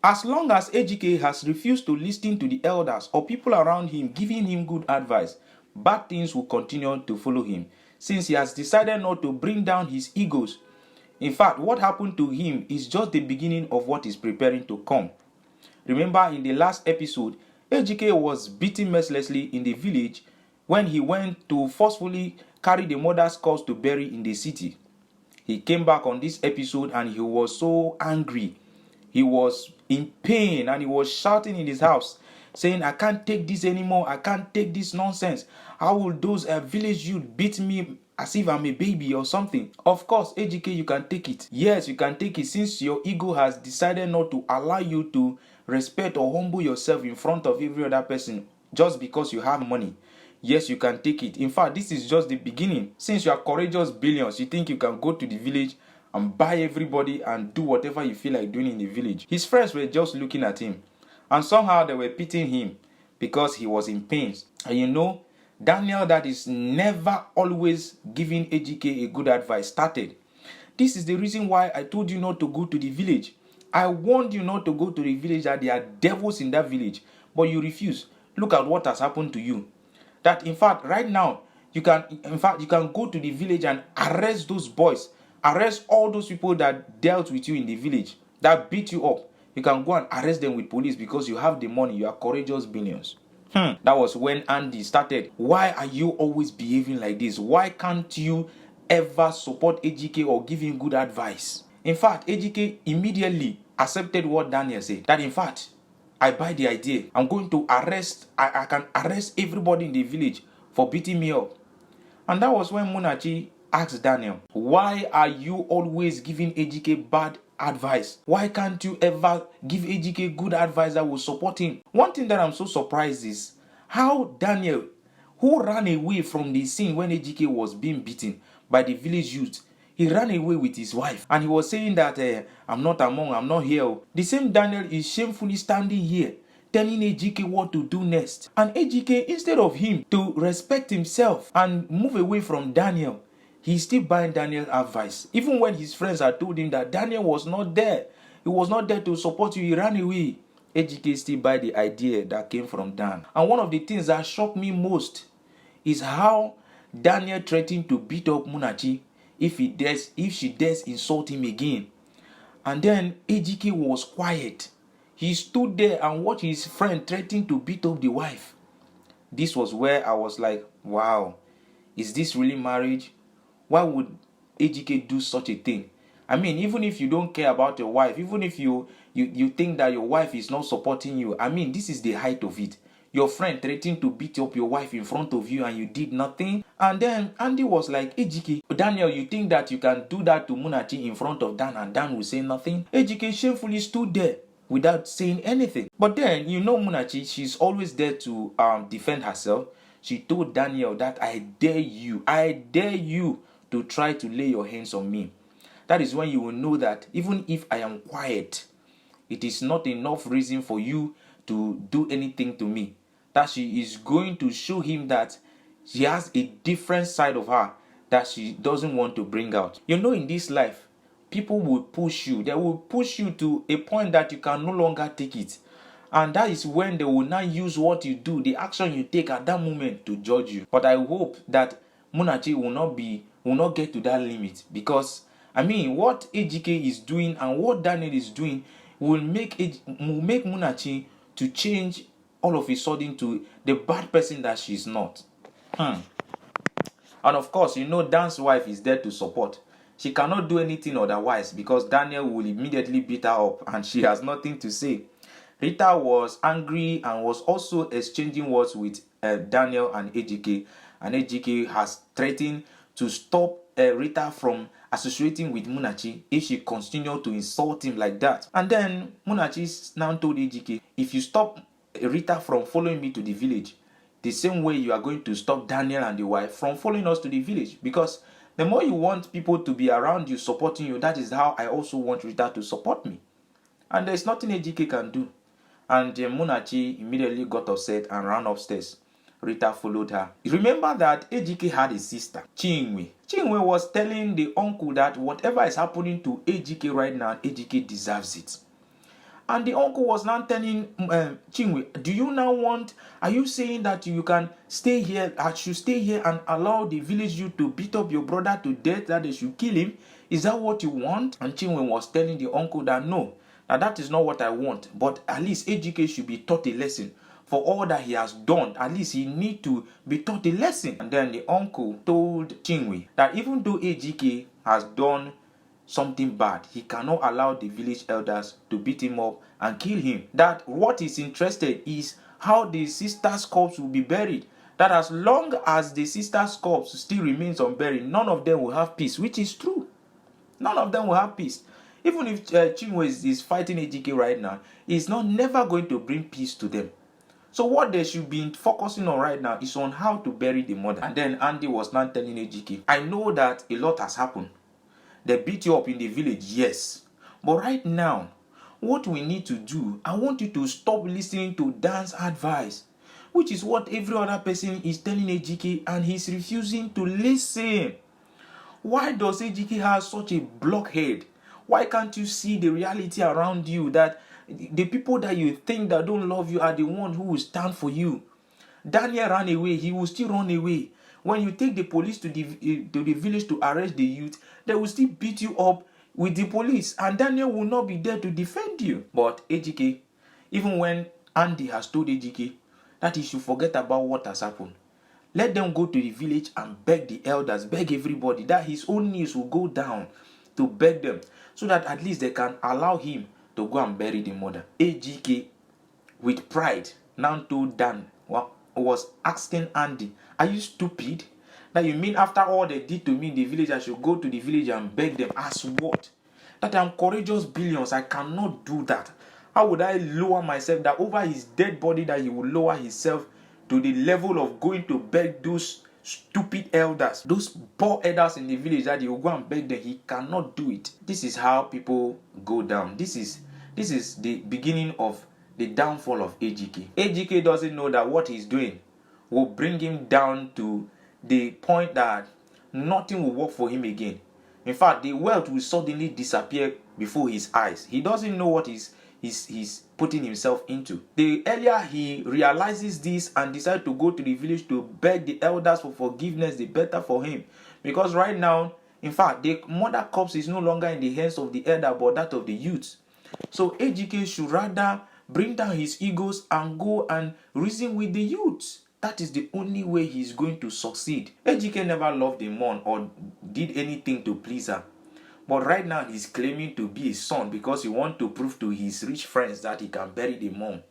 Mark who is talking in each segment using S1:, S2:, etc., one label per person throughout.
S1: As long as Ejike has refused to listen to the elders or people around him giving him good advice, bad things will continue to follow him since he has decided not to bring down his egos. In fact, what happened to him is just the beginning of what is preparing to come. Remember in the last episode, Ejike was beaten mercilessly in the village when he went to forcefully carry the mother's corpse to bury in the city. He came back on this episode and he was so angry. He was in pain and he was shouting in his house, saying, I can't take this anymore. I can't take this nonsense. How will those village youth beat me as if I'm a baby or something? Of course, Ejike, you can take it. Yes, you can take it since your ego has decided not to allow you to respect or humble yourself in front of every other person just because you have money. Yes, you can take it. In fact, this is just the beginning. Since you are courageous billions, you think you can go to the village and buy everybody and do whatever you feel like doing in the village. His friends were just looking at him, and somehow they were pitying him because he was in pain. And you know, Daniel, that is never always giving Ejike a good advice, started. This is the reason why I told you not to go to the village. I warned you not to go to the village, that there are devils in that village, but you refuse. Look at what has happened to you. That in fact, right now, you can go to the village and arrest those boys. Arrest all those people that dealt with you in the village, that beat you up. You can go and arrest them with police because you have the money. You are courageous billions. That was when Andy started. Why are you always behaving like this? Why can't you ever support Ejike or give him good advice? In fact, Ejike immediately accepted what Daniel said. That in fact, I buy the idea. I'm going to arrest, I can arrest everybody in the village for beating me up. And that was when Munachi asked Daniel, why are you always giving Ejike bad advice? Why can't you ever give Ejike good advice that will support him? One thing that I'm so surprised is how Daniel, who ran away from the scene when Ejike was being beaten by the village youth, he ran away with his wife and he was saying that I'm not here. The same Daniel is shamefully standing here telling Ejike what to do next. And Ejike, instead of him to respect himself and move away from Daniel, he's still buying Daniel's advice. Even when his friends had told him that Daniel was not there, he was not there to support you, he ran away. Ejike still buy the idea that came from Dan. And one of the things that shocked me most is how Daniel threatened to beat up Munachi if she dares insult him again. And then Ejike was quiet. He stood there and watched his friend threatening to beat up the wife. This was where I was like, wow, is this really marriage? Why would Ejike do such a thing? I mean, even if you don't care about your wife, even if you think that your wife is not supporting you, I mean, this is the height of it. Your friend threatened to beat up your wife in front of you and you did nothing. And then Andy was like, Ejike, Daniel, you think that you can do that to Munachi in front of Dan and Dan will say nothing? Ejike shamefully stood there without saying anything. But then, you know Munachi, she's always there to defend herself. She told Daniel that I dare you to try to lay your hands on me. That is when you will know that even if I am quiet, it is not enough reason for you to do anything to me. That she is going to show him that she has a different side of her that she doesn't want to bring out. You know, in this life, people will push you. They will push you to a point that you can no longer take it. And that is when they will now use what you do, the action you take at that moment to judge you. But I hope that Munachi will not get to that limit, because I mean, what Ejike is doing and what Daniel is doing will make Munachi to change all of a sudden to the bad person that she's not. And of course, you know, Dan's wife is there to support. She cannot do anything otherwise because Daniel will immediately beat her up and she has nothing to say. Rita was angry and was also exchanging words with Daniel and Ejike. And Ejike has threatened to stop Rita from associating with Munachi if she continued to insult him like that. And then Munachi now told Ejike, if you stop Rita from following me to the village, the same way you are going to stop Daniel and the wife from following us to the village. Because the more you want people to be around you, supporting you, that is how I also want Rita to support me. And there's nothing Ejike can do. And Munachi immediately got upset and ran upstairs. Rita followed her. Remember that Ejike had a sister, Chinwe. Chinwe was telling the uncle that whatever is happening to Ejike right now, Ejike deserves it. And the uncle was now telling Chinwe, do you now want, are you saying that you can stay here, I should stay here and allow the village youth to beat up your brother to death, that they should kill him? Is that what you want? And Chinwe was telling the uncle that no, that is not what I want. But at least Ejike should be taught a lesson. For all that he has done, at least he need to be taught a lesson. And then the uncle told Chinwe that even though Ejike has done something bad, he cannot allow the village elders to beat him up and kill him. That what is interested is how the sister's corpse will be buried. That as long as the sister's corpse still remains unburied, none of them will have peace, which is true. None of them will have peace. Even if Chinwe is fighting Ejike right now, it's not never going to bring peace to them. So what they should be focusing on right now is on how to bury the mother. And then Andy was now telling Ejike, I know that a lot has happened. They beat you up in the village, yes. But right now, what we need to do, I want you to stop listening to Dan's advice, which is what every other person is telling Ejike, and he's refusing to listen. Why does Ejike have such a blockhead? Why can't you see the reality around you, that the people that you think that don't love you are the ones who will stand for you? Daniel ran away, he will still run away. When you take the police to the village to arrest the youth, they will still beat you up with the police, and Daniel will not be there to defend you. But Ejike, even when Andy has told Ejike that he should forget about what has happened, let them go to the village and beg the elders, beg everybody, that his own knees will go down to beg them, so that at least they can allow him to go and bury the mother. Ejike, with pride, now told Dan, was asking Andy, are you stupid? That you mean after all they did to me in the village, I should go to the village and beg them? As what? That I'm courageous billions, I cannot do that. How would I lower myself, that over his dead body that he will lower himself to the level of going to beg those stupid elders, those poor elders in the village, that he will go and beg them? He cannot do it. This is how people go down. This is the beginning of the downfall of Ejike. Ejike doesn't know that what he's doing will bring him down to the point that nothing will work for him again. In fact, the wealth will suddenly disappear before his eyes. He doesn't know what he's putting himself into. The earlier he realizes this and decides to go to the village to beg the elders for forgiveness, the better for him. Because right now, in fact, the mother corpse is no longer in the hands of the elder, but that of the youth. So Ejike should rather bring down his egos and go and reason with the youth. That is the only way he's going to succeed. Ejike never loved the mom or did anything to please her. But right now he's claiming to be his son because he wants to prove to his rich friends that he can bury the mom.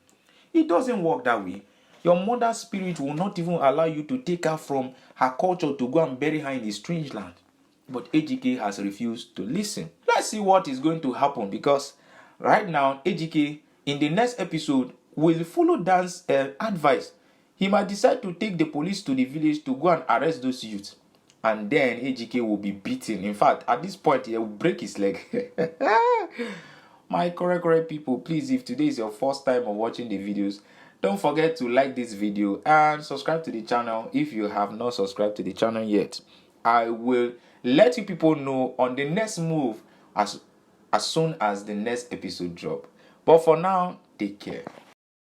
S1: It doesn't work that way. Your mother's spirit will not even allow you to take her from her culture to go and bury her in a strange land. But Ejike has refused to listen. Let's see what is going to happen, because right now Ejike, in the next episode, will follow Dan's advice. He might decide to take the police to the village to go and arrest those youths. And then Ejike will be beaten. In fact, at this point, he will break his leg. My correct people, please, if today is your first time of watching the videos, don't forget to like this video and subscribe to the channel if you have not subscribed to the channel yet. I will let you people know on the next move as soon as the next episode drop. But for now, take care.